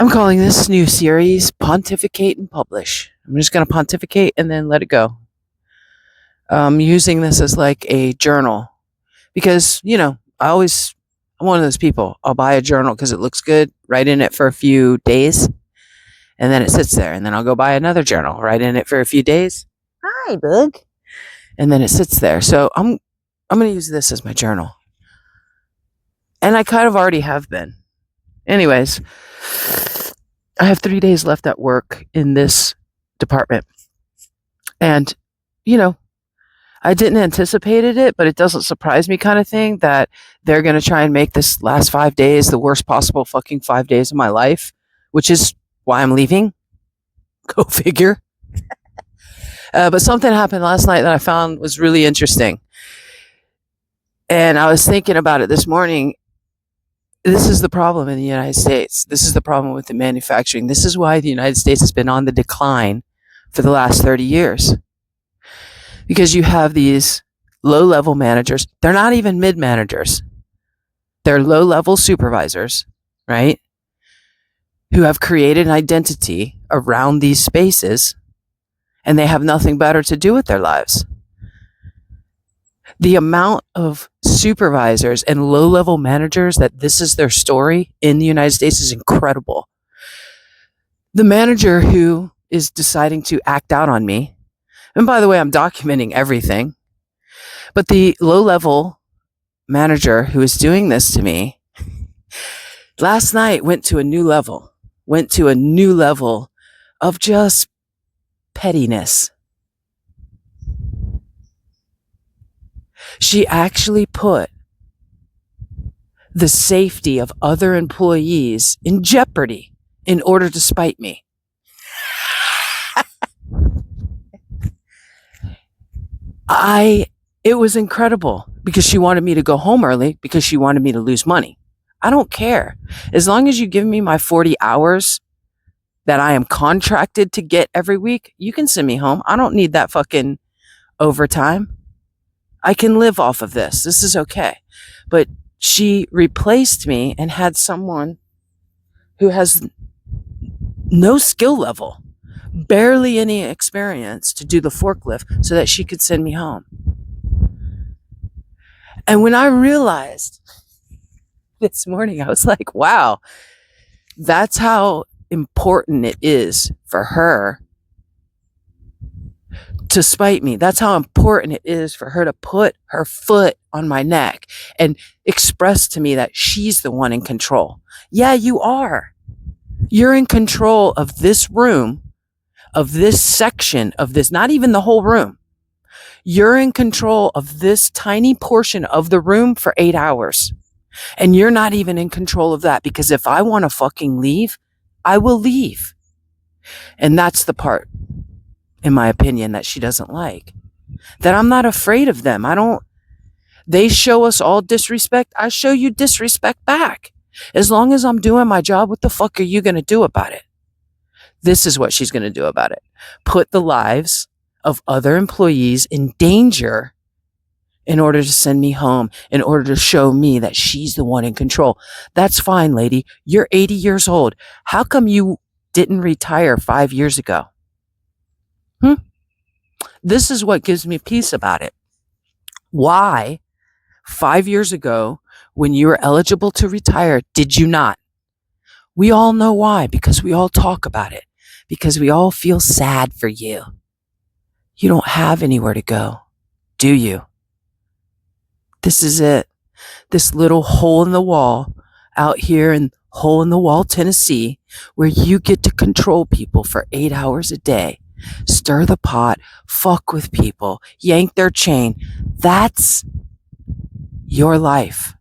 I'm calling this new series Pontificate and Publish. I'm just going to pontificate and then let it go. I'm using this as like a journal because, I'm one of those people. I'll buy a journal because it looks good, write in it for a few days, and then it sits there. And then I'll go buy another journal, write in it for a few days. Hi, bug. And then it sits there. So I'm going to use this as my journal. And I kind of already have been. Anyways, I have 3 days left at work in this department. And, I didn't anticipate it, but it doesn't surprise me kind of thing that they're going to try and make this last 5 days the worst possible fucking 5 days of my life, which is why I'm leaving. Go figure. But something happened last night that I found was really interesting. And I was thinking about it this morning. This is the problem in the United States. This is the problem with the manufacturing. This is why the United States has been on the decline for the last 30 years. Because you have these low-level managers. They're not even mid-managers. They're low-level supervisors, right? Who have created an identity around these spaces, and they have nothing better to do with their lives. The amount of supervisors and low-level managers that this is their story in the United States is incredible. The manager who is deciding to act out on me, and by the way, I'm documenting everything, but the low-level manager who is doing this to me last night went to a new level of just pettiness. She actually put the safety of other employees in jeopardy in order to spite me. It was incredible because she wanted me to go home early because she wanted me to lose money. I don't care. As long as you give me my 40 hours that I am contracted to get every week, you can send me home. I don't need that fucking overtime. I can live off of this. This is okay. But she replaced me and had someone who has no skill level, barely any experience to do the forklift so that she could send me home. And when I realized this morning, I was like, wow, that's how important it is for her to spite me. That's how important it is for her to put her foot on my neck and express to me that she's the one in control. Yeah, you are. You're in control of this room, of this section, of this, not even the whole room. You're in control of this tiny portion of the room for 8 hours. And you're not even in control of that, because if I want to fucking leave, I will leave. And that's the part, in my opinion, that she doesn't like. That I'm not afraid of them. They show us all disrespect. I show you disrespect back. As long as I'm doing my job, what the fuck are you going to do about it? This is what she's going to do about it. Put the lives of other employees in danger in order to send me home, in order to show me that she's the one in control. That's fine, lady. You're 80 years old. How come you didn't retire 5 years ago? This is what gives me peace about it. Why, 5 years ago, when you were eligible to retire, did you not? We all know why, because we all talk about it, because we all feel sad for you. You don't have anywhere to go, do you? This is it. This little hole in the wall out here in Hole in the Wall, Tennessee, where you get to control people for 8 hours a day, stir the pot, fuck with people, yank their chain. That's your life.